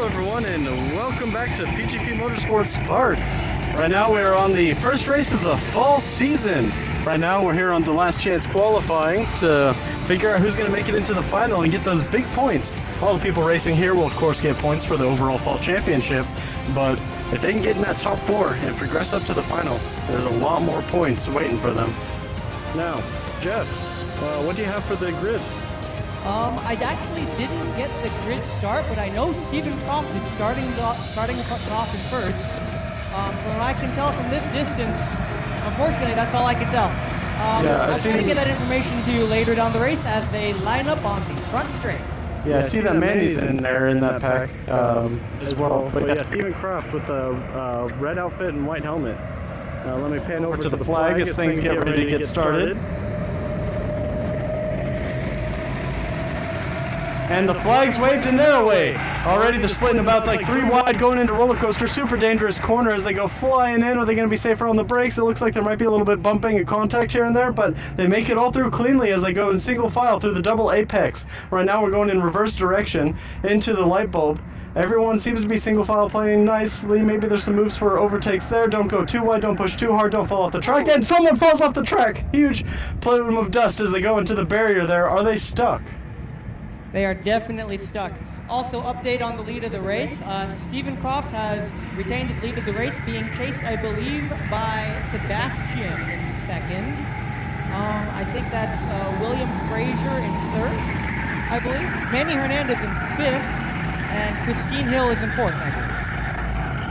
Hello everyone and welcome back to Pgp Motorsports Park. Right now we're on the first race of the fall season. Right now we're here on the last chance qualifying to figure out who's going to make it into the final and get those big points. All the people racing here will of course get points for the overall fall championship, but if they can get in that top four and progress up to the final, there's a lot more points waiting for them. Now, Jeff, what do you have for the grid? I actually didn't get the grid start, but I know Steven Croft is starting us off in first. From what I can tell from this distance, unfortunately, that's all I can tell. I'll try to get that information to you later down the race as they line up on the front straight. Yeah, I see that Manny's in there in that pack as well. But yeah, Steven Croft with the red outfit and white helmet. Let me pan over to the flag as things get ready to get started. And the flag's waved and they're away. Already they're splitting about like 3 wide going into roller coaster. Super dangerous corner as they go flying in. Are they going to be safer on the brakes? It looks like there might be a little bit bumping and contact here and there, but they make it all through cleanly as they go in single file through the double apex. Right now we're going in reverse direction into the light bulb. Everyone seems to be single file playing nicely. Maybe there's some moves for overtakes there. Don't go too wide, don't push too hard, don't fall off the track. And someone falls off the track. Huge plume of dust as they go into the barrier there. Are they stuck? They are definitely stuck. Also, update on the lead of the race. Steven Croft has retained his lead of the race, being chased, I believe, by Sebastian in second. I think that's William Frazier in third, I believe. Manny Hernandez in fifth, and Christine Hill is in fourth, I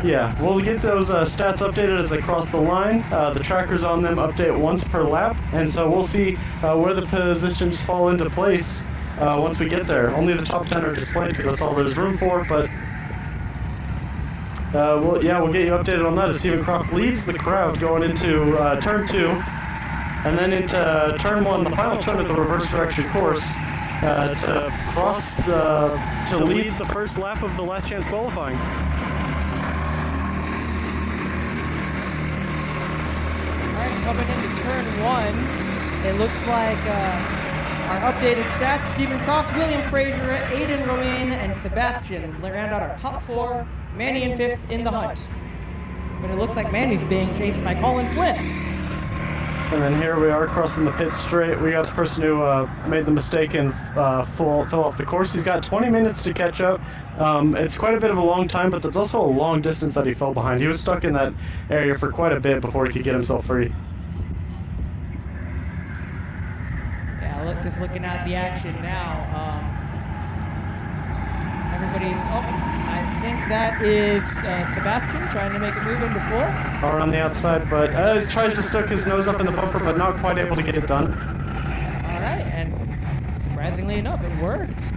believe. Yeah, we'll get those stats updated as they cross the line. The trackers on them update once per lap, and so we'll see where the positions fall into place. Once we get there. Only the top 10 are displayed because that's all there's room for, but we'll get you updated on that as Steven Croft leads the crowd going into turn 2 and then into turn 1, the final turn of the reverse direction course to cross to lead the first lap of the last chance qualifying. Alright, coming into turn 1, it looks like our updated stats: Steven Croft, William Frazier, Aiden Romain, and Sebastian round out our top 4. Manny in 5th in the hunt. But it looks like Manny's being chased by Colin Flynn. And then here we are crossing the pit straight. We got the person who made the mistake and fell off the course. He's got 20 minutes to catch up. It's quite a bit of a long time, but that's also a long distance that he fell behind. He was stuck in that area for quite a bit before he could get himself free. Just looking at the action now. I think that is Sebastian trying to make a move into 4. Or on the outside, but he tries to stick his nose up in the bumper, but not quite able to get it done. Alright, and surprisingly enough, it worked.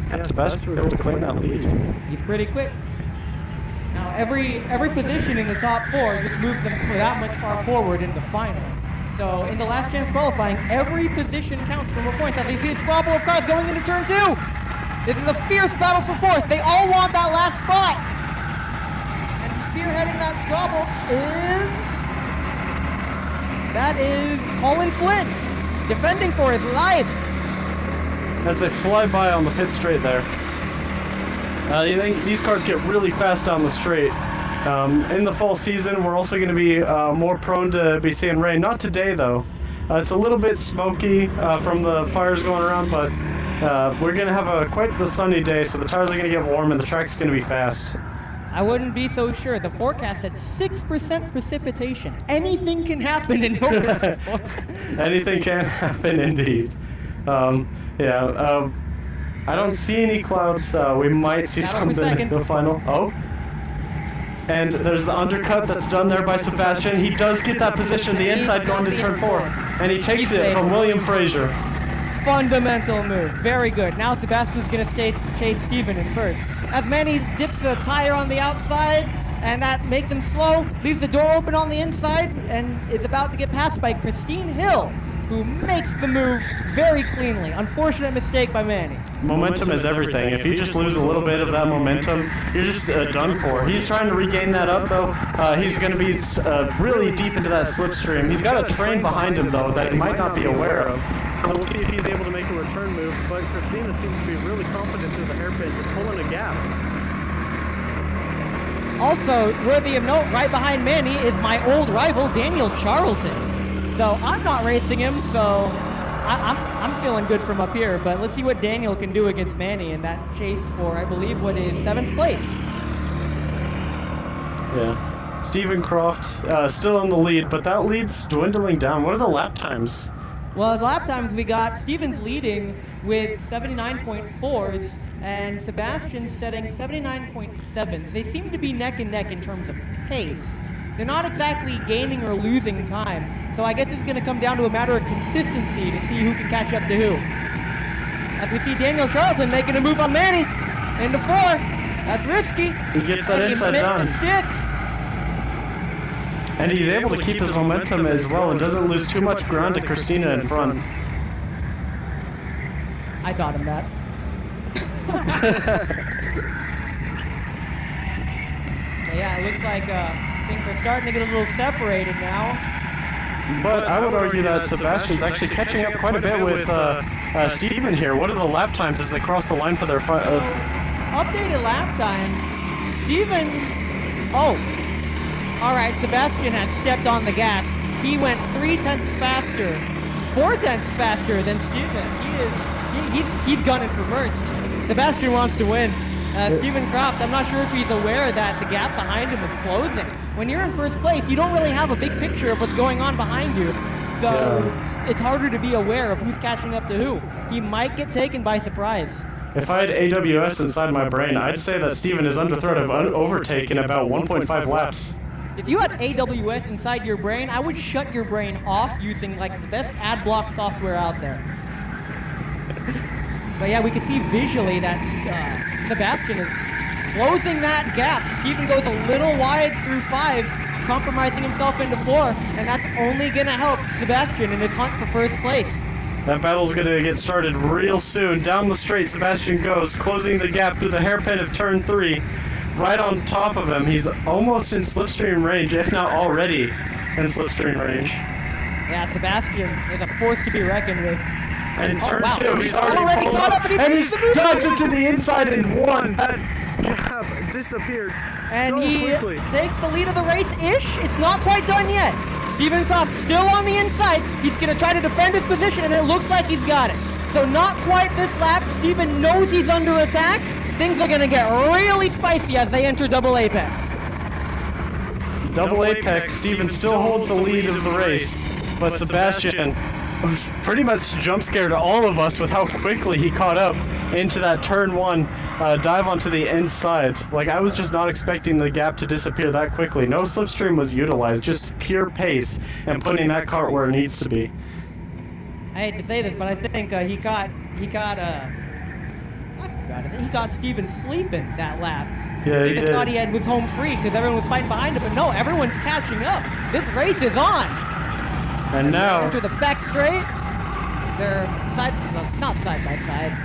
Yeah, Sebastian was able to claim that lead. He's pretty quick. Now, every position in the top 4 just moves them that much far forward in the final. So in the last chance qualifying, every position counts for more points. As you see a squabble of cars going into turn 2. This is a fierce battle for 4th. They all want that last spot. And spearheading that squabble is Colin Flynn, defending for his life. As they fly by on the pit straight there. You think these cars get really fast down the straight. In the fall season, we're also going to be more prone to be seeing rain. Not today, though. It's a little bit smoky from the fires going around, but we're going to have quite the sunny day, so the tires are going to get warm and the track's going to be fast. I wouldn't be so sure. The forecast said 6% precipitation. Anything can happen in November. Anything can happen, indeed. I don't see any clouds. We might see something in the final. Oh. And there's the undercut that's done there by Sebastian. He does get that position, the inside going to turn 4. And he takes it from William Frazier. Fundamental move. Very good. Now Sebastian's going to chase Steven in first. As Manny dips a tire on the outside, and that makes him slow, leaves the door open on the inside, and is about to get passed by Christine Hill, who makes the move very cleanly. Unfortunate mistake by Manny. Momentum is everything. If you just lose a little bit of that momentum, you're just done for. He's trying to regain that up, though. He's going to be really deep into that slipstream. He's got a train behind him, though, that he might not be aware of. So we'll see if he's able to make a return move. But Christina seems to be really confident through the hairpins and pulling a gap. Also, worthy of note, right behind Manny is my old rival, Daniel Charlton. Though I'm not racing him, so I'm feeling good from up here. But let's see what Daniel can do against Manny in that chase for, I believe, what is 7th place. Yeah. Steven Croft still in the lead, but that lead's dwindling down. What are the lap times? Well, the lap times we got Steven's leading with 79.4s and Sebastian setting 79.7s. They seem to be neck and neck in terms of pace. They're not exactly gaining or losing time, so I guess it's going to come down to a matter of consistency to see who can catch up to who. As we see Daniel Charlton making a move on Manny into 4. That's risky. He gets that inside down. Stick. And he's able to keep his momentum as well and doesn't lose too much ground to Christina in front. I taught him that. Yeah, it looks like things are starting to get a little separated now. But I would argue that Sebastian's actually catching up quite a bit with Steven here. What are the lap times as they cross the line for their updated lap times? Steven... Oh. Alright, Sebastian has stepped on the gas. He went 3/10 faster. 4/10 faster than Steven. He's gunning for first. Sebastian wants to win. Steven Croft, I'm not sure if he's aware that the gap behind him is closing. When you're in first place, you don't really have a big picture of what's going on behind you. So it's harder to be aware of who's catching up to who. He might get taken by surprise. If I had AWS inside my brain, I'd say that Steven is under threat of overtake in about 1.5 laps. If you had AWS inside your brain, I would shut your brain off using like the best ad block software out there. But yeah, we can see visually that Sebastian is closing that gap. Steven goes a little wide through 5, compromising himself into 4, and that's only going to help Sebastian in his hunt for first place. That battle's going to get started real soon. Down the straight, Sebastian goes, closing the gap through the hairpin of turn 3. Right on top of him, he's almost in slipstream range, if not already in slipstream range. Yeah, Sebastian is a force to be reckoned with. And in turn 2, he's already pulled up, and he dives into the inside and 1. That gap disappeared and so quickly. And he takes the lead of the race-ish. It's not quite done yet. Steven Croft still on the inside. He's going to try to defend his position, and it looks like he's got it. So not quite this lap. Steven knows he's under attack. Things are going to get really spicy as they enter Double Apex. Double Apex, Steven still holds the lead of the race, but Sebastian pretty much jump scared all of us with how quickly he caught up into that turn 1 dive onto the inside. Like, I was just not expecting the gap to disappear that quickly. No slipstream was utilized, just pure pace and putting that cart where it needs to be. I hate to say this, but I think he caught Steven sleeping that lap. Yeah, Steven thought he was home free because everyone was fighting behind him, but no, everyone's catching up. This race is on. And now enter the back straight. They're not side by side.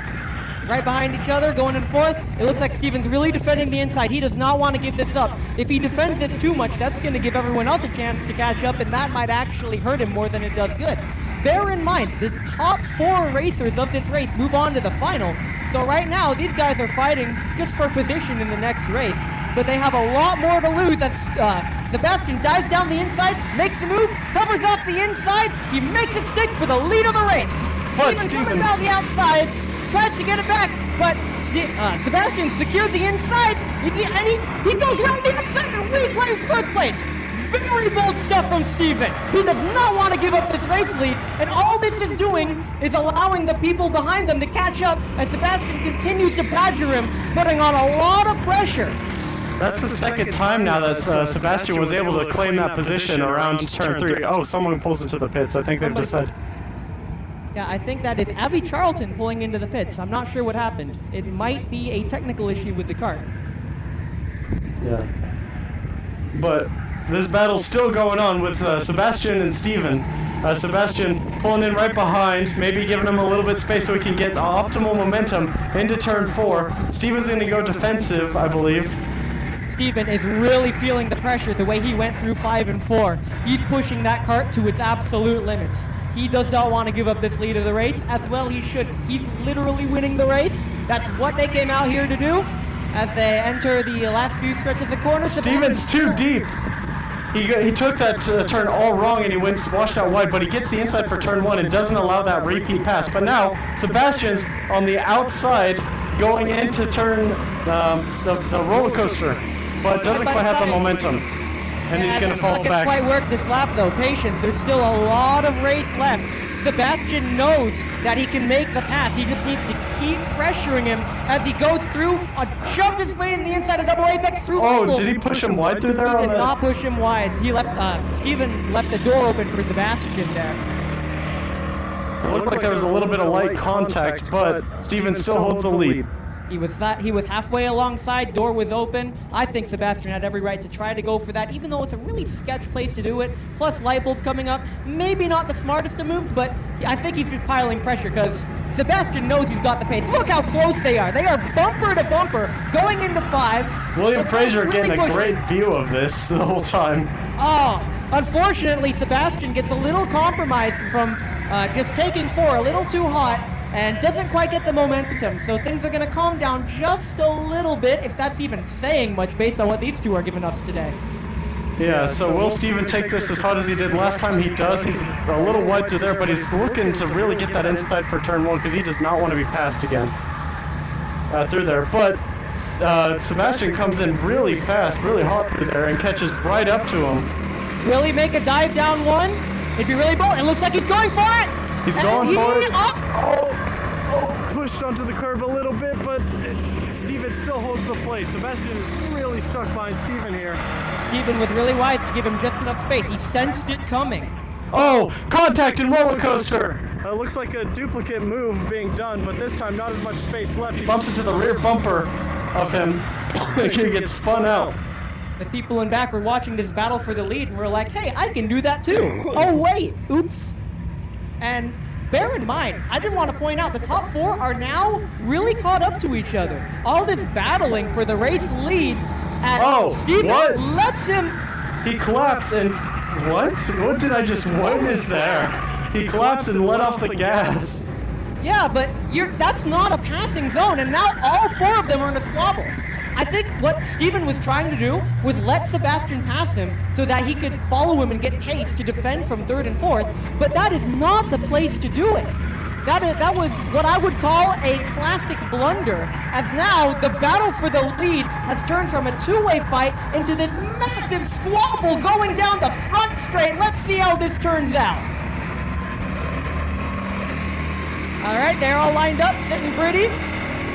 Right behind each other, going in 4th. It looks like Steven's really defending the inside. He does not want to give this up. If he defends this too much, that's going to give everyone else a chance to catch up, and that might actually hurt him more than it does good. Bear in mind, the top 4 racers of this race move on to the final. So right now, these guys are fighting just for position in the next race. But they have a lot more to lose. That's Sebastian dives down the inside, makes the move, covers up the inside. He makes it stick for the lead of the race. Steven coming down the outside, tries to get it back, but Sebastian secured the inside, and he goes around the outside and reclaims 3rd place. Very bold stuff from Steven. He does not want to give up this race lead, and all this is doing is allowing the people behind them to catch up, and Sebastian continues to badger him, putting on a lot of pressure. That's the second time now that Sebastian was able to claim that position around turn 3. Oh, someone pulls into the pits. I think they've decided. Yeah, I think that is Abby Charlton pulling into the pits. I'm not sure what happened. It might be a technical issue with the cart. Yeah. But this battle's still going on with Sebastian and Steven. Sebastian pulling in right behind, maybe giving him a little bit space so he can get optimal momentum into turn 4. Steven's going to go defensive, I believe. Steven is really feeling the pressure the way he went through 5 and 4. He's pushing that cart to its absolute limits. He does not want to give up this lead of the race, as well he should. He's literally winning the race. That's what they came out here to do. as they enter the last few stretches of the corner. Steven's too deep. He took that turn all wrong and he washed out wide, but he gets the inside for turn 1 and doesn't allow that repeat pass. But now Sebastian's on the outside going into turn the roller coaster, but doesn't quite have the momentum. And he's going to fall back. Quite work this lap though. Patience. There's still a lot of race left. Sebastian knows that he can make the pass. He just needs to keep pressuring him as he goes through, shoves his way in the inside of double apex through. Oh, did he push him wide through there? He did not push him wide. He left. Steven left the door open for Sebastian there. It looked like there was a little bit of light contact, but Steven still holds the lead. He was halfway alongside, door was open. I think Sebastian had every right to try to go for that, even though it's a really sketch place to do it. Plus light bulb coming up. Maybe not the smartest of moves, but I think he's just piling pressure because Sebastian knows he's got the pace. Look how close they are. They are bumper to bumper going into 5. William Fraser really getting a great view of this the whole time. Oh, unfortunately, Sebastian gets a little compromised from just taking 4 a little too hot. And doesn't quite get the momentum, so things are going to calm down just a little bit, if that's even saying much based on what these two are giving us today. Yeah, so will Steven take this as hot as he did last time? He does. He's a little wide through there, but he's looking to really get that inside for turn 1 because he does not want to be passed again through there. But Sebastian comes in really fast, really hot through there, and catches right up to him. Really make a dive down 1? It'd be really bold. It looks like he's going for it! He's going for it. Pushed onto the curb a little bit, but Steven still holds the place. Sebastian is really stuck behind Steven here. Steven was really wide to give him just enough space. He sensed it coming. Oh, contact and roller coaster. Looks like a duplicate move being done, but this time not as much space left. He bumps into the rear bumper of him. He gets spun out. The people in back were watching this battle for the lead and were like, hey, I can do that too. Oh, wait. Oops. And bear in mind, I did want to point out the top 4 are now really caught up to each other. All this battling for the race lead, and Steven lets him. He collapsed and what? What did I just witness there? He collapsed and let off the gas. Yeah, but that's not a passing zone, and now all 4 of them are in a squabble. I think what Steven was trying to do was let Sebastian pass him so that he could follow him and get pace to defend from 3rd and 4th, but that is not the place to do it. That was what I would call a classic blunder, as now the battle for the lead has turned from a 2-way fight into this massive squabble going down the front straight. Let's see how this turns out. All right, they're all lined up, sitting pretty.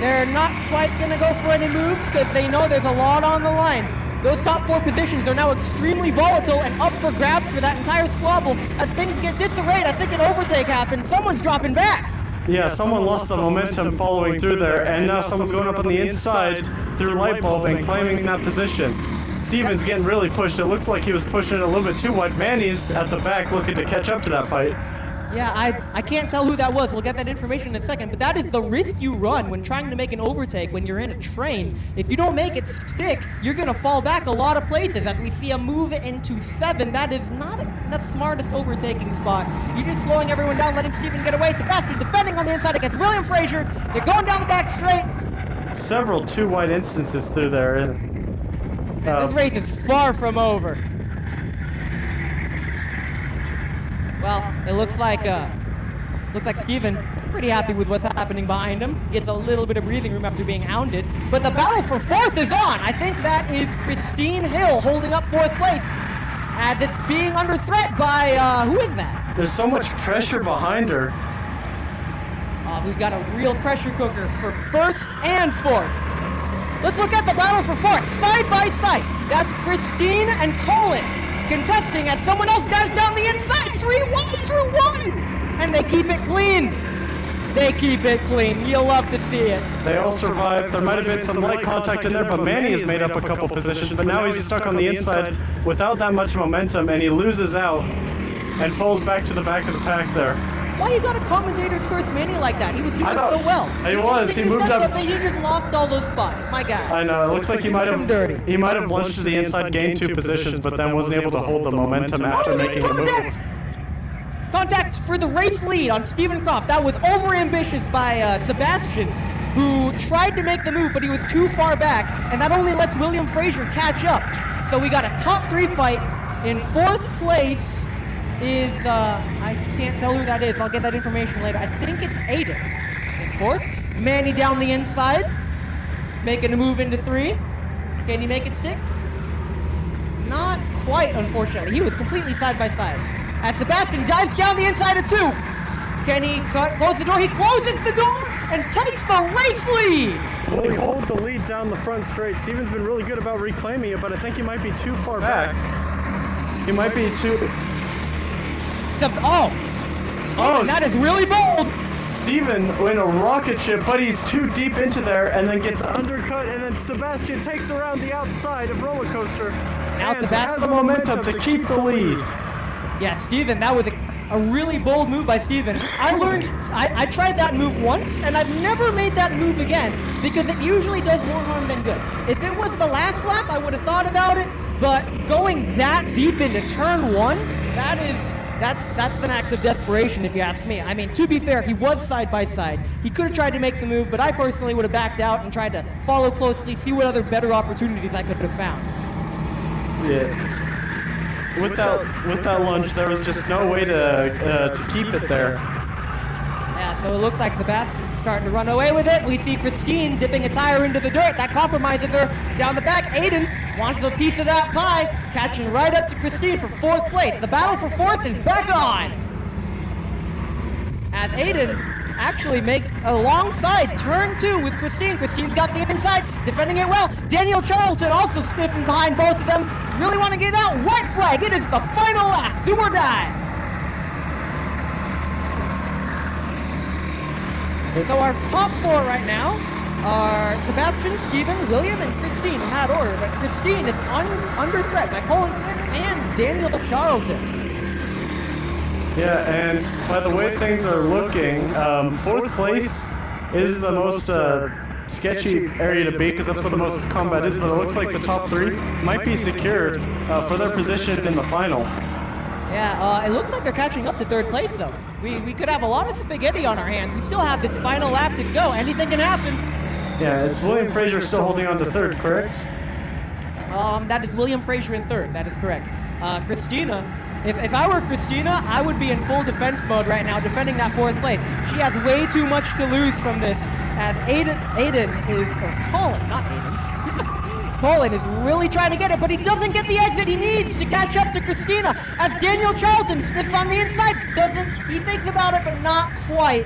They're not quite going to go for any moves because they know there's a lot on the line. Those top 4 positions are now extremely volatile and up for grabs for that entire squabble. As things get disarrayed, I think an overtake happened. Someone's dropping back. Yeah, someone lost the momentum following through there, and now someone's going up on the inside through light bulb and claiming that position. Steven's getting really pushed. It looks like he was pushing it a little bit too wide. Manny's at the back looking to catch up to that fight. Yeah, I can't tell who that was. We'll get that information in a second. But that is the risk you run when trying to make an overtake when you're in a train. If you don't make it stick, you're going to fall back a lot of places. As we see a move into 7, that is not the smartest overtaking spot. You're just slowing everyone down, letting Steven get away. Sebastian defending on the inside against William Fraser. They're going down the back straight. Several 2-wide instances through there. And this race is far from over. Well, it looks like Steven pretty happy with what's happening behind him. Gets a little bit of breathing room after being hounded. But the battle for 4th is on. I think that is Christine Hill holding up 4th place. That's being under threat by, who is that? There's so much pressure behind her. We've got a real pressure cooker for 1st and 4th. Let's look at the battle for 4th, side by side. That's Christine and Colin contesting as someone else dives down the inside. 3-1 through 1. And they keep it clean. They keep it clean. You'll love to see it. They all survived. There might have been some light contact in there, but Manny has made up a couple positions. But now he's stuck on the inside without that much momentum, and he loses out and falls back to the back of the pack there. Why you got a commentator's curse Manny like that? He was doing so well. He was. He moved up. He just lost all those spots. My God. I know. It looks like he might have lunched to the inside, gained 2 positions, but then wasn't able to hold the momentum after making the move. Contact for the race lead on Steven Croft. That was overambitious by Sebastian. who tried to make the move, but he was too far back, and that only lets William Frazier catch up. So we got a top 3 fight. In 4th place is, I can't tell who that is. I'll get that information later. I think it's Aiden in 4th. Manny down the inside, making a move into 3. Can he make it stick? Not quite, unfortunately. He was completely side by side. As Sebastian dives down the inside of 2. Can he close the door? He closes the door and takes the race lead. Will he hold the lead down the front straight? Steven's been really good about reclaiming it, but I think he might be too far back. He might be too... Steven, that is really bold. Steven in a rocket ship, but he's too deep into there and then gets undercut, and then Sebastian takes around the outside of Roller Coaster and has the momentum to keep the lead. Yeah, Steven, that was a really bold move by Steven. I tried that move once, and I've never made that move again because it usually does more harm than good. If it was the last lap, I would have thought about it, but going that deep into turn 1, that's an act of desperation, if you ask me. I mean, to be fair, he was side by side. He could have tried to make the move, but I personally would have backed out and tried to follow closely, see what other better opportunities I could have found. Yes. With that lunge, there was just no way to keep it there. Yeah, so it looks like Sebastian's starting to run away with it. We see Christine dipping a tire into the dirt. That compromises her down the back. Aiden wants a piece of that pie, catching right up to Christine for 4th place. The battle for 4th is back on. As Aiden actually makes alongside turn 2 with Christine. Christine's got the inside, defending it well. Daniel Charlton also sniffing behind both of them. Really want to get out. White flag. It is the final lap. Do or die. So our top 4 right now are Sebastian, Steven, William, and Christine in that order. But Christine is under threat by Colin Flynn and Daniel Charlton. Yeah, and by the way things are looking, 4th place is the most sketchy area to be because that's where the most combat is, but it looks like the top 3 might be secured for their position in the final. Yeah, it looks like they're catching up to 3rd place, though. We could have a lot of spaghetti on our hands. We still have this final lap to go. Anything can happen. Yeah, it's William Frazier still holding on to 3rd, correct? That is William Frazier in 3rd. That is correct. Christina, if I were Christina, I would be in full defense mode right now, defending that 4th place. She has way too much to lose from this, as Colin is really trying to get it, but he doesn't get the exit he needs to catch up to Christina, as Daniel Charlton sniffs on the inside. He thinks about it, but not quite.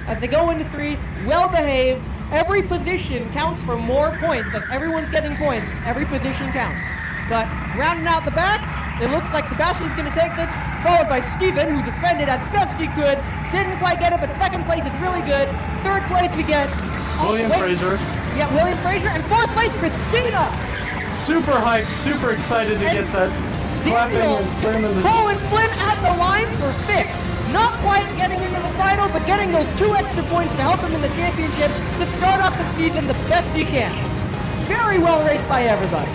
As they go into 3, well behaved. Every position counts for more points, as everyone's getting points. Every position counts. But rounding out the back, it looks like Sebastian's going to take this, followed by Steven, who defended as best he could. Didn't quite get it, but 2nd place is really good. 3rd place we get William Frazier. Yeah, William Frazier. And 4th place, Christina. Super hyped, super excited to get that. Clapping and slamming the... Colin Flynn at the line for 5th. Not quite getting into the final, but getting those 2 extra points to help him in the championship to start off the season the best he can. Very well raced by everybody.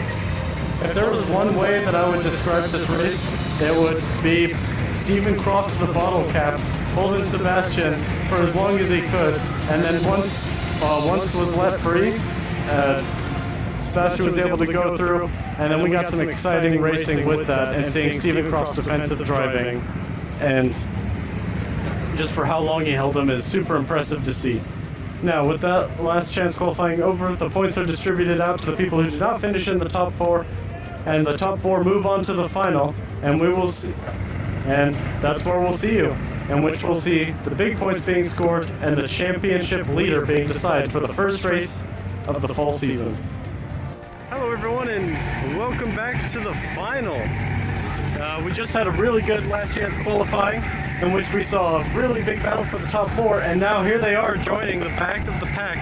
If there was one way that I would describe this race, it would be Steven Croft to the bottle cap, holding Sebastian for as long as he could, and then once was let free, Sebastian was able to go through, and then we got some exciting racing with that, and seeing Steven Croft's defensive driving, and just for how long he held him is super impressive to see. Now, with that last chance qualifying over, the points are distributed out to the people who did not finish in the top 4, and the top 4 move on to the final, and we will see, and that's where we'll see you, in which we'll see the big points being scored and the championship leader being decided for the first race of the fall season. Hello everyone, and welcome back to the final. We just had a really good last chance qualifying, in which we saw a really big battle for the top 4, and now here they are joining the back of the pack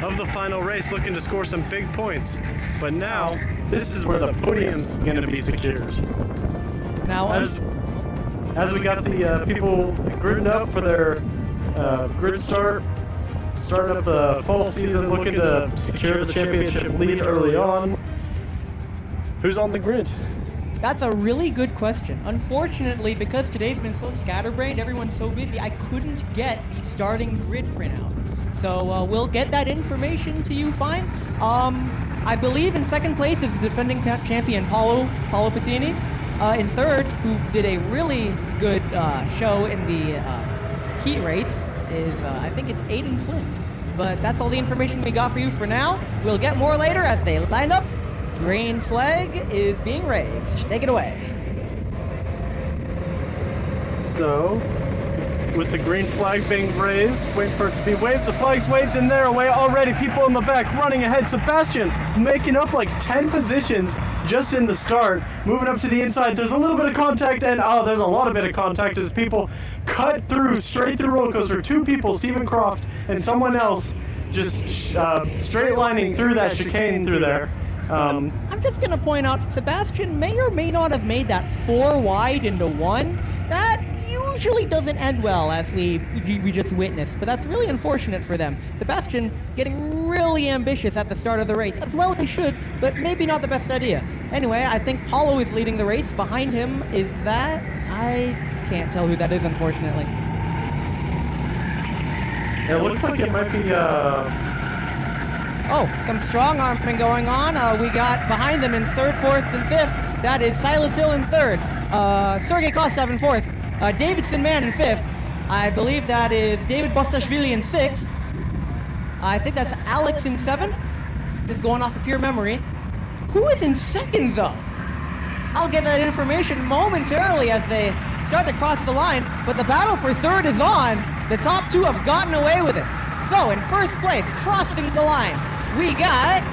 of the final race, looking to score some big points. But now, this is where the podium's going to be secured. Now, as we got the people gridding up for their grid start, starting up the fall season, looking to secure the championship lead early on. Who's on the grid? That's a really good question. Unfortunately, because today's been so scatterbrained, everyone's so busy, I couldn't get the starting grid printout. So we'll get that information to you fine. I believe in second place is the defending champion Paolo Pettini. In third, who did a really good show in the heat race, is I think it's Aiden Flynn. But that's all the information we got for you for now. We'll get more later as they line up. Green flag is being raised. Take it away. So, with the green flag being raised, wait for it to be waved. The flag's waved and they're away already. People in the back running ahead. Sebastian making up like 10 positions just in the start. Moving up to the inside. There's a little bit of contact and there's a lot of bit of contact as people cut through, straight through roller coaster. Two people, Stephen Croft and someone else, just straight lining through that chicane through there. I'm just going to point out, Sebastian may or may not have made that 4 wide into 1. That usually doesn't end well, as we just witnessed, but that's really unfortunate for them. Sebastian getting really ambitious at the start of the race, as well as he should, but maybe not the best idea. Anyway, I think Paulo is leading the race. Behind him is that? I can't tell who that is, unfortunately. It looks like it might be Oh, some strong arming going on. We got behind them in third, fourth, and fifth. That is Silas Hill in third. Sergei Kostov in fourth. Davidson Mann in fifth. I believe that is David Bostashvili in sixth. I think that's Alex in seventh. Just going off of pure memory. Who is in second, though? I'll get that information momentarily as they start to cross the line, but the battle for third is on. The top two have gotten away with it. So, in first place, crossing the line, we got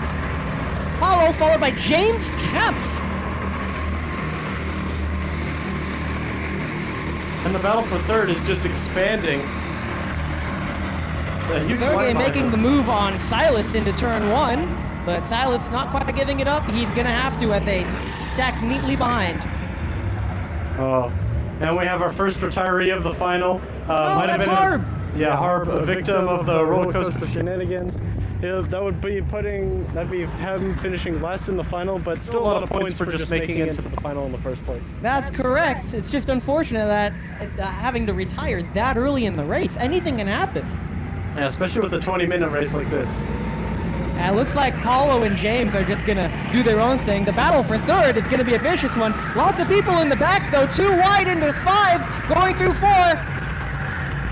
Paulo, followed by James Kempf. And the battle for third is just expanding. Sergey making the move on Silas into turn 1, but Silas not quite giving it up. He's going to have to as they stack neatly behind. Oh, and we have our first retiree of the final. That's Harb. Harb, a victim of the roller coaster shenanigans. That'd be him finishing last in the final, but still a lot of points for just making it to the final in the first place. That's correct. It's just unfortunate that having to retire that early in the race, anything can happen. Yeah, especially with a 20-minute race like this. And it looks like Paulo and James are just going to do their own thing. The battle for third is going to be a vicious one. Lots of people in the back, though. 2 wide into 5, going through 4.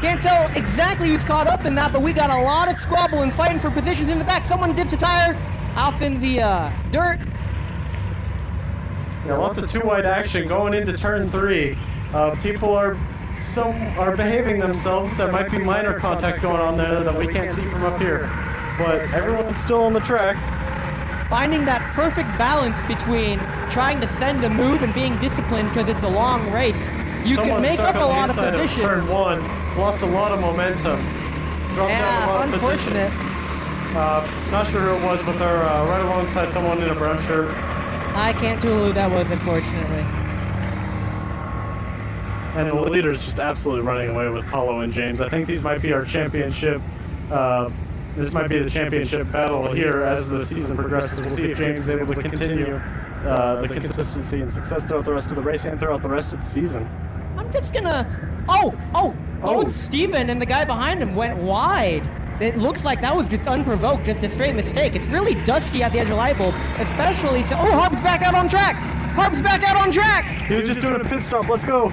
Can't tell exactly who's caught up in that, but we got a lot of squabble and fighting for positions in the back. Someone dipped a tire off in the dirt. Yeah, lots of 2 wide action going into turn 3. People are behaving themselves. There might be minor contact going on there that we can't see from up here, but everyone's still on the track. Finding that perfect balance between trying to send a move and being disciplined because it's a long race. You can make up a lot of positions. Turn 1, lost a lot of momentum. Dropped down a lot of positions. Not sure who it was, but they're right alongside someone in a brown shirt. I can't tell who that was, unfortunately. And the leader's just absolutely running away with Paulo and James. I think these might be our championship. This might be the championship battle here as the season progresses. We'll see if James is able to continue the consistency and success throughout the rest of the race and throughout the rest of the season. I'm just gonna... Steven and the guy behind him went wide. It looks like that was just unprovoked, just a straight mistake. It's really dusty at the edge of light bulb, especially... Harb's back out on track! Harb's back out on track! He was just doing a pit stop, let's go!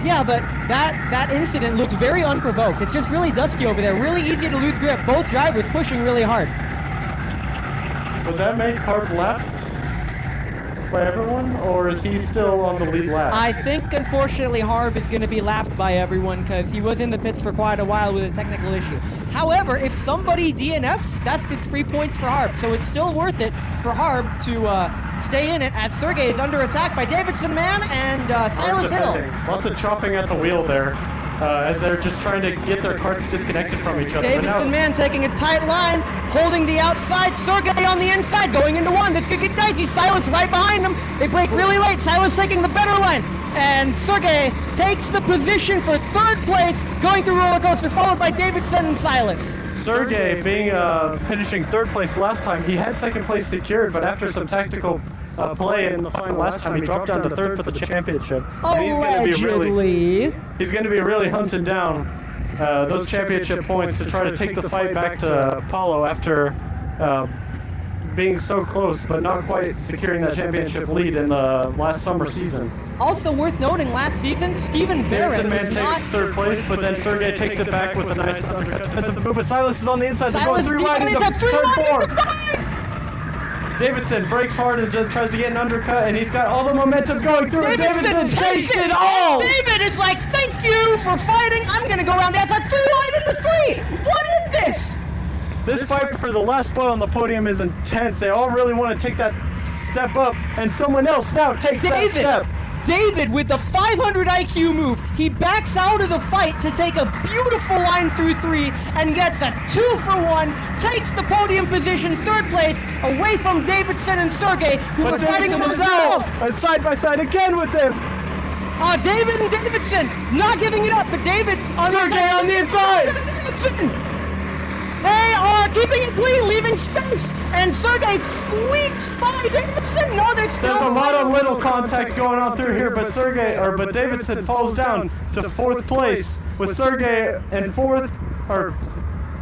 Yeah, but that incident looked very unprovoked. It's just really dusty over there, really easy to lose grip. Both drivers pushing really hard. Does that make Harb lapped by everyone, or is he still on the lead lap? I think, unfortunately, Harb is going to be lapped by everyone because he was in the pits for quite a while with a technical issue. However, if somebody DNFs, that's just 3 points for Harb, so it's still worth it for Harb to stay in it as Sergey is under attack by Davidson Mann and Silas Hill. Lots of chopping at the wheel there as they're just trying to get their carts disconnected from each other. Davidson Mann taking a tight line, holding the outside, Sergey on the inside, going into 1. This could get dicey. Silas right behind him. They break really late. Silas taking the better line. And Sergey takes the position for third place, going through roller coaster, followed by Davidson and Silas. Sergey finishing third place last time. He had second place secured, but after some tactical play in the final last time, he dropped down to third for the championship. Allegedly. He's going to be really hunted down. those championship points to try to take the fight back to Paulo after being so close, but not quite securing that championship lead in the last summer season. Also worth noting, last season, Davidson man takes third place, but then Sergey takes it back with a nice undercut defensive move. But Silas is on the inside, they're going through wide into turn 4. Davidson breaks hard and just tries to get an undercut, and he's got all the momentum going through it. Davidson takes it all! David is like, thank you for fighting. I'm going to go around the outside, 3 wide into 3. What is this? This fight for the last spot on the podium is intense. They all really want to take that step up, and someone else now takes that step. David with the 500 IQ move, he backs out of the fight to take a beautiful line through 3 and gets a 2-for-1, takes the podium position, 3rd place, away from Davidson and Sergey, who were fighting for themselves. Side by side again with him. David and Davidson not giving it up, but David on the inside. They are keeping it clean, leaving space, and Sergey squeaks by Davidson. No, there's a lot of little contact going on through here, but Davidson falls down to 4th place with Sergey in 4th, or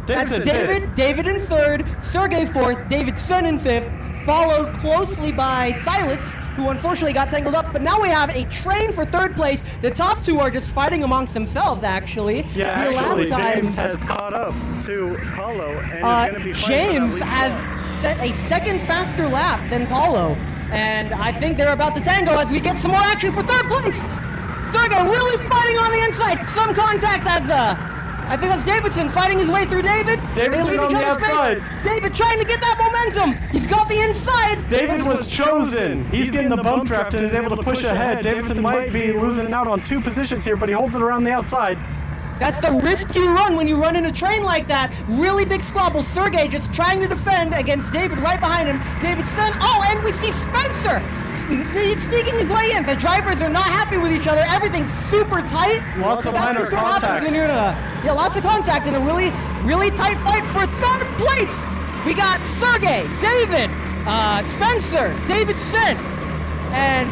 Davidson. That's David in 3rd, Sergey 4th, Davidson in 5th, followed closely by Silas, who unfortunately got tangled up. But now we have a train for 3rd place. The top 2 are just fighting amongst themselves, actually. Yeah, actually, James has caught up to Paulo and is going to be James has set a 2nd faster lap than Paulo. And I think they're about to tango as we get some more action for 3rd place. Sergey really fighting on the inside. Some contact at the... I think that's Davidson fighting his way through David. Davidson on the outside. David trying to get that momentum. He's got the inside. David was chosen. He's getting the bump draft and is able to push ahead. Davidson might be losing out on 2 positions here, but he holds it around the outside. That's the risk you run when you run in a train like that. Really big squabble. Sergey just trying to defend against David right behind him. Davidson. Oh, and we see Spencer. He's sneaking his way in. The drivers are not happy with each other. Everything's super tight. Lots of minor contact. Yeah, lots of contact in a really, really tight fight for 3rd place. We got Sergey, David, Spencer, Davidson, and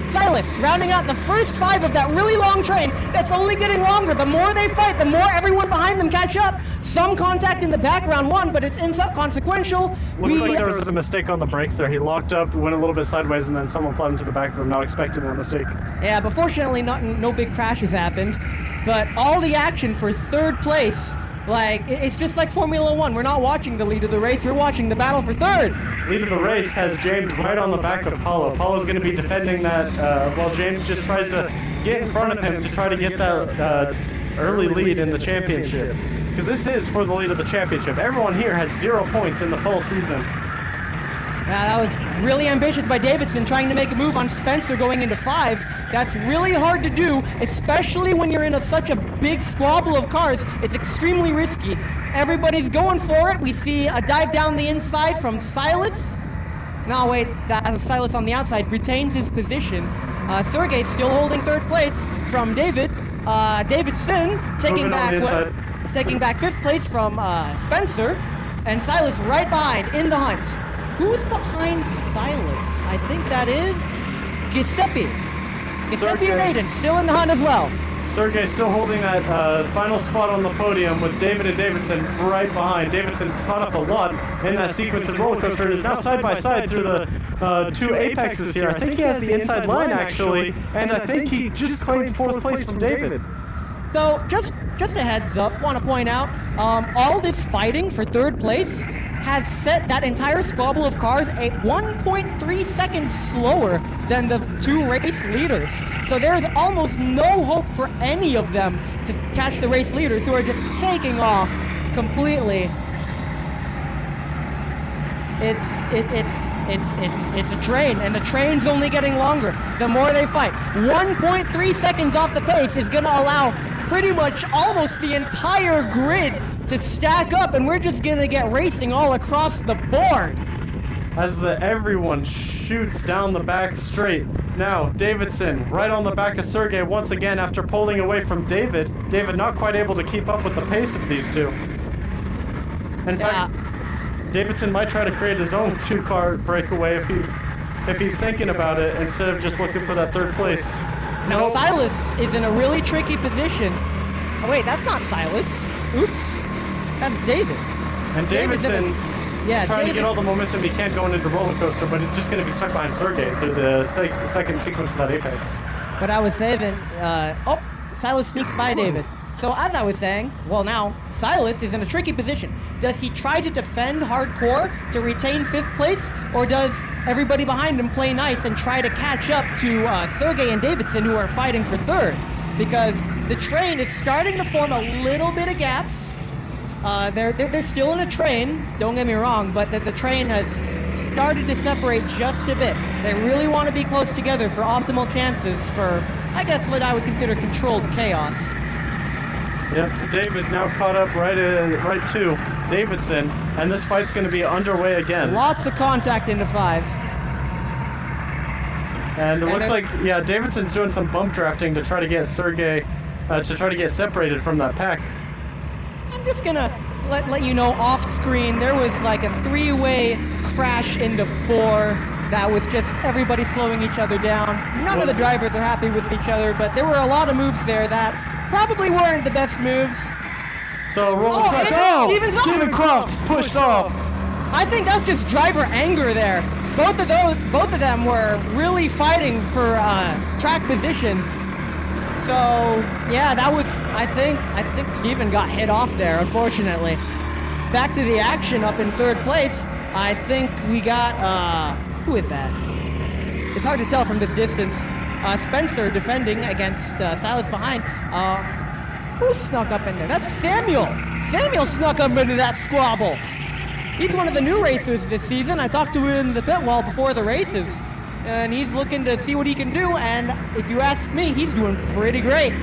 Silas rounding out the first 5 of that really long train that's only getting longer. The more they fight, the more everyone behind them catch up. Some contact in the background 1, but it's inconsequential. Looks like there was a mistake on the brakes there. He locked up, went a little bit sideways, and then someone plowed into the back of him, not expecting that mistake. Yeah, but fortunately no big crashes happened. But all the action for 3rd place, like, it's just like Formula 1. We're not watching the lead of the race, we're watching the battle for 3rd. Lead of the race has James right on the back of Paulo. Paulo's going to be defending that while James just tries to get in front of him to try to get that early lead in the championship. Because this is for the lead of the championship. Everyone here has 0 points in the full season. That was really ambitious by Davidson, trying to make a move on Spencer going into 5. That's really hard to do, especially when you're in such a big squabble of cars. It's extremely risky. Everybody's going for it. We see a dive down the inside from Silas. No, wait, that's Silas on the outside, retains his position. Sergey still holding 3rd place from David. Davidson taking back 5th place from Spencer. And Silas right behind in the hunt. Who's behind Silas? I think that is Giuseppe. Giuseppe and Aiden still in the hunt as well. Sergey still holding that final spot on the podium with David and Davidson right behind. Davidson caught up a lot in that sequence of roller coaster and is now side by side through the 2 apexes here. I think he has the inside line actually, and I think he just claimed 4th place from David. So just a heads up, want to point out, all this fighting for 3rd place has set that entire squabble of cars at 1.3 seconds slower than the 2 race leaders. So there's almost no hope for any of them to catch the race leaders, who are just taking off completely. It's a train, and the train's only getting longer the more they fight. 1.3 seconds off the pace is going to allow pretty much almost the entire grid to stack up, and we're just gonna get racing all across the board. As everyone shoots down the back straight. Now, Davidson right on the back of Sergey once again after pulling away from David. David not quite able to keep up with the pace of these 2. In fact, Davidson might try to create his own 2-car breakaway if he's thinking about it instead of just looking for that 3rd place. Now Silas is in a really tricky position. Oh, wait, that's not Silas. Oops. That's David. And Davidson trying to get all the momentum he can going into roller coaster, but he's just going to be stuck behind Sergey through the second sequence of that apex. But I was saying, Silas sneaks by David. So as I was saying, well now, Silas is in a tricky position. Does he try to defend hardcore to retain 5th place, or does everybody behind him play nice and try to catch up to Sergey and Davidson, who are fighting for 3rd? Because the train is starting to form a little bit of gaps. They're still in a train, don't get me wrong, but the train has started to separate just a bit. They really want to be close together for optimal chances for, I guess, what I would consider controlled chaos. Yep, David now caught up right to Davidson, and this fight's going to be underway again. Lots of contact into 5. And it looks like, Davidson's doing some bump drafting to try to get Sergey, to try to get separated from that pack. I'm just going to let you know off screen, there was like a 3-way crash into 4 that was just everybody slowing each other down. None of the drivers are happy with each other, but there were a lot of moves there that probably weren't the best moves. So roller crash. Stephen Croft pushed off. I think that's just driver anger there. Both of them were really fighting for track position. So yeah, that was. I think Steven got hit off there, unfortunately. Back to the action up in 3rd place. I think we got who is that? It's hard to tell from this distance. Spencer defending against Silas behind. Who snuck up in there? That's Samuel. Samuel snuck up into that squabble. He's one of the new racers this season. I talked to him in the pit wall before the races, and he's looking to see what he can do, and if you ask me, he's doing pretty great.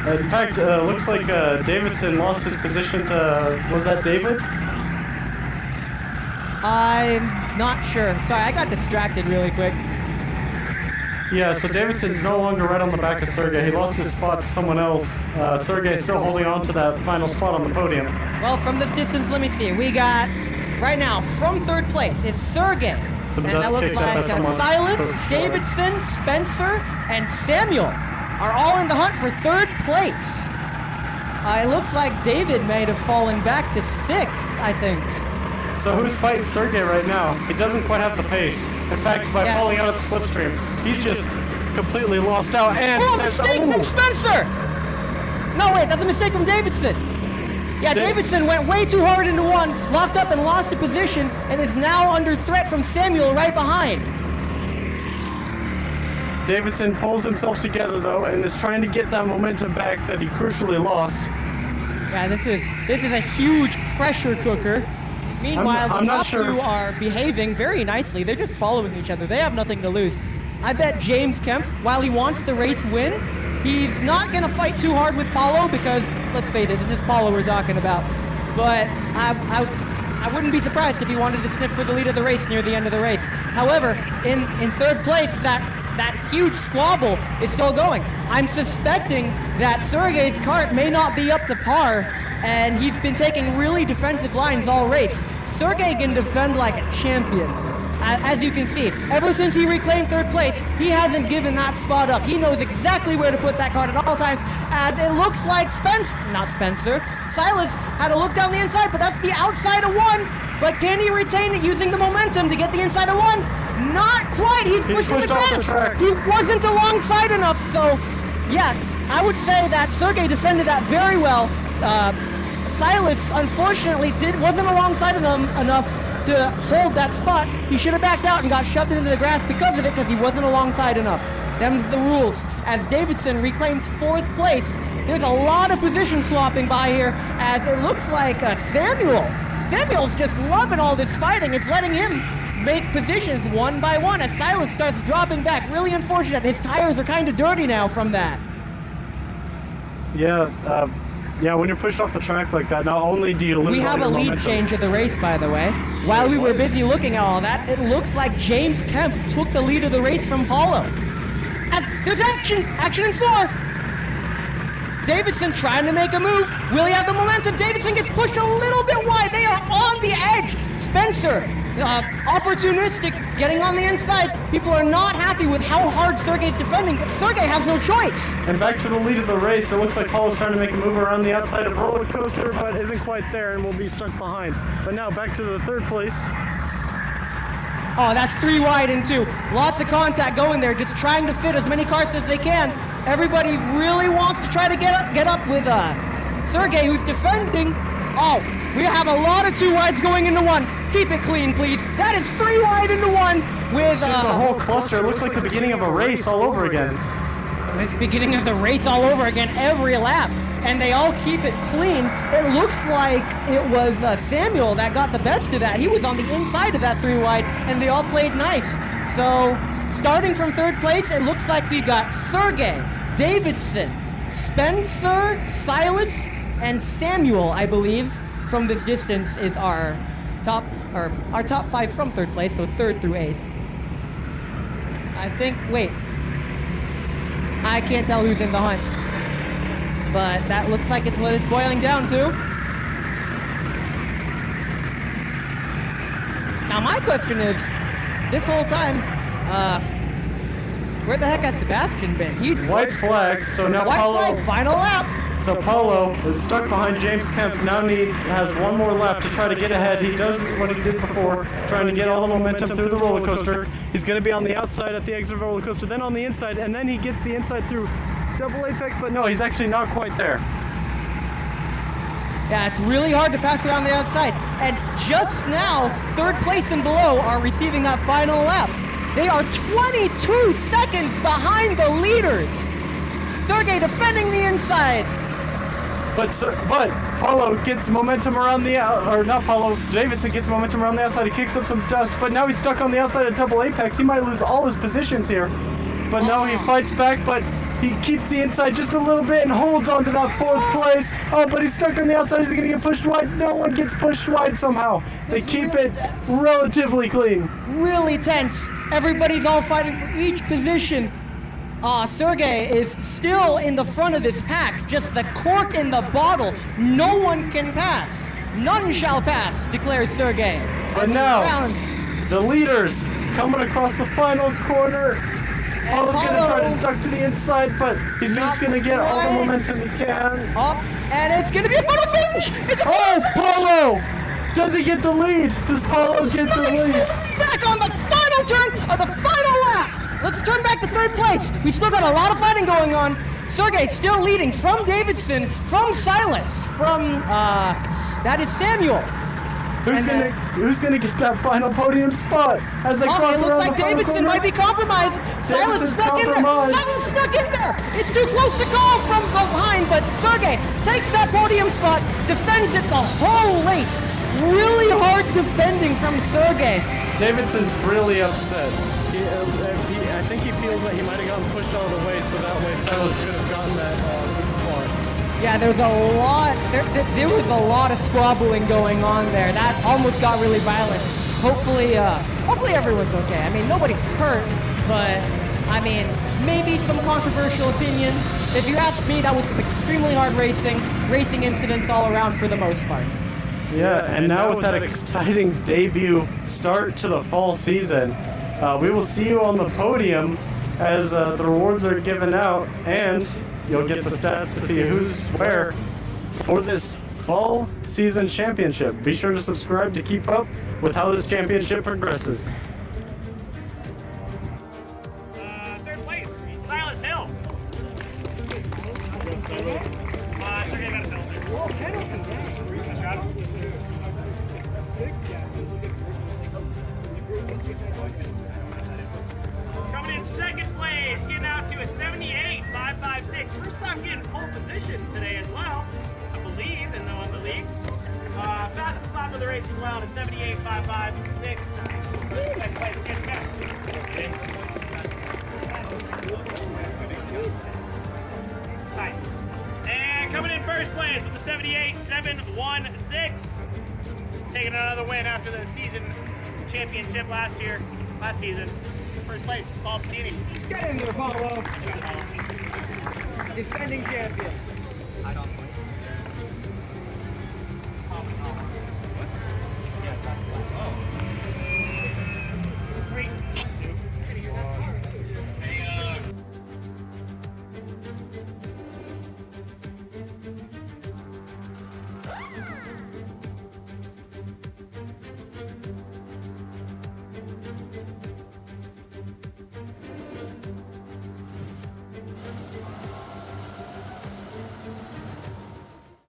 In fact, looks like Davidson lost his position to, was that David? I'm not sure. Sorry, I got distracted really quick. Yeah, so Davidson's no longer right on the back of Sergey. He lost his spot to someone else. Sergey's still holding on to that final spot on the podium. Well, from this distance, let me see. We got, right now, from 3rd place, is Sergey. Some and dust that looks kicked up like by someone. Silas, Davidson, Spencer, and Samuel are all in the hunt for 3rd place. It looks like David may have fallen back to 6th, I think. So who's fighting Sergey right now? He doesn't quite have the pace. In fact, by falling out of the slipstream, he's just completely lost out. And mistake from Spencer! No, wait, that's a mistake from Davidson. Yeah, Davidson went way too hard into 1, locked up and lost a position, and is now under threat from Samuel right behind. Davidson pulls himself together though, and is trying to get that momentum back that he crucially lost. Yeah, this is a huge pressure cooker. Meanwhile, the top 2 are behaving very nicely. They're just following each other. They have nothing to lose. I bet James Kempf, while he wants the race win, he's not going to fight too hard with Paulo because, let's face it, this is Paulo we're talking about. But I wouldn't be surprised if he wanted to sniff for the lead of the race near the end of the race. However, in 3rd place, that huge squabble is still going. I'm suspecting that Sergey's kart may not be up to par, and he's been taking really defensive lines all race. Sergey can defend like a champion. As you can see, ever since he reclaimed 3rd place, he hasn't given that spot up. He knows exactly where to put that kart at all times, as it looks like Silas had a look down the inside, but that's the outside of 1. But can he retain it using the momentum to get the inside of 1? Not quite. He's pushed the grass. He wasn't alongside enough, so yeah, I would say that Sergey defended that very well. Silas, unfortunately, wasn't alongside enough to hold that spot. He should have backed out and got shoved into the grass because of it, because he wasn't alongside enough. Them's the rules. As Davidson reclaims 4th place, there's a lot of position swapping by here, as it looks like Samuel's just loving all this fighting. It's letting him make positions one by one as Silas starts dropping back. Really unfortunate. His tires are kind of dirty now from that. Yeah, when you're pushed off the track like that, not only do you lose We have a lead change of the race, by the way. While we were busy looking at all that, it looks like James Kempf took the lead of the race from Paulo. There's action in 4. Davidson trying to make a move. Will he have the momentum? Davidson gets pushed a little bit wide. They are on the edge. Spencer, opportunistic, getting on the inside. People are not happy with how hard Sergey's defending, but Sergey has no choice. And back to the lead of the race. It looks like Paulo's trying to make a move around the outside of Roller Coaster, but isn't quite there and will be stuck behind. But now back to the third place. Oh, that's 3 wide and 2. Lots of contact going there, just trying to fit as many cars as they can. Everybody really wants to try to get up with Sergey, who's defending. Oh, we have a lot of 2 wides going into 1. Keep it clean, please. That is 3 wide into 1 with It's just a whole cluster. It looks like the beginning of a race all over again. It's the beginning of the race all over again every lap. And they all keep it clean. It looks like it was Samuel that got the best of that. He was on the inside of that 3 wide, and they all played nice. So, starting from 3rd place, it looks like we got Sergey, Davidson, Spencer, Silas, and Samuel, I believe, from this distance is our top 5 from 3rd place, so 3rd through 8th. I think, wait. I can't tell who's in the hunt. But that looks like it's what it's boiling down to. Now my question is, this whole time, where the heck has Sebastian been? White flag, so now White Paulo... flag, final lap. So Paulo is stuck behind James Kemp, now has 1 more lap to try to get ahead. He does what he did before, trying to get all the momentum through the roller coaster. He's going to be on the outside at the exit of the roller coaster, then on the inside, and then he gets the inside through double apex, but no, he's actually not quite there. Yeah, it's really hard to pass around the outside. And just now, 3rd place and below are receiving that final lap. They are 22 seconds behind the leaders. Sergey defending the inside. But Paulo gets momentum around the or not Paulo, Davidson gets momentum around the outside. He kicks up some dust, but now he's stuck on the outside of double apex. He might lose all his positions here. But now he fights back, but he keeps the inside just a little bit and holds on to that 4th place. Oh, but he's stuck on the outside. He's going to get pushed wide. No one gets pushed wide somehow. They keep it relatively clean. Really tense. Everybody's all fighting for each position. Sergey is still in the front of this pack. Just the cork in the bottle. No one can pass. None shall pass, declares Sergey. But now, the leaders coming across the final corner. Paulo's going to try to duck to the inside, but he's just going to get all the momentum he can. And it's going to be a photo finish! Paulo! Does he get the lead? Does Paulo get the lead? Back on the final turn of the final lap! Let's turn back to 3rd place. We still got a lot of fighting going on. Sergey still leading from Davidson, from Silas, from, that is Samuel. Who's gonna get that final podium spot as they cross around the final corner? It looks like Davidson might be compromised. Silas stuck in there. Silas stuck in there. It's too close to call from behind, but Sergey takes that podium spot, defends it the whole race. Really hard defending from Sergey. Davidson's really upset. I think he feels that he might have gotten pushed out of the way, so that way Silas could have gotten that car. Yeah, there was a lot of squabbling going on there. That almost got really violent. Hopefully everyone's okay. I mean, nobody's hurt, but I mean, maybe some controversial opinions. If you ask me, that was some extremely hard racing incidents all around for the most part. Yeah, and now with that exciting debut start to the fall season, we will see you on the podium as the rewards are given out, and you'll get the stats to see who's where for this fall season championship. Be sure to subscribe to keep up with how this championship progresses. 3rd place, Silas Hill. Sergey got a penalty. Coming in 2nd place, getting out to a 78.556. First time getting pole position today as well, I believe, in the leagues. Fastest lap of the race as well to 78.556. 2nd place, getting back. Right. And coming in 1st place with the 78.716. Taking another win after the season championship last season. 1st place, Paul Patini. Get in there, Paulo. Defending champion. Hide on point.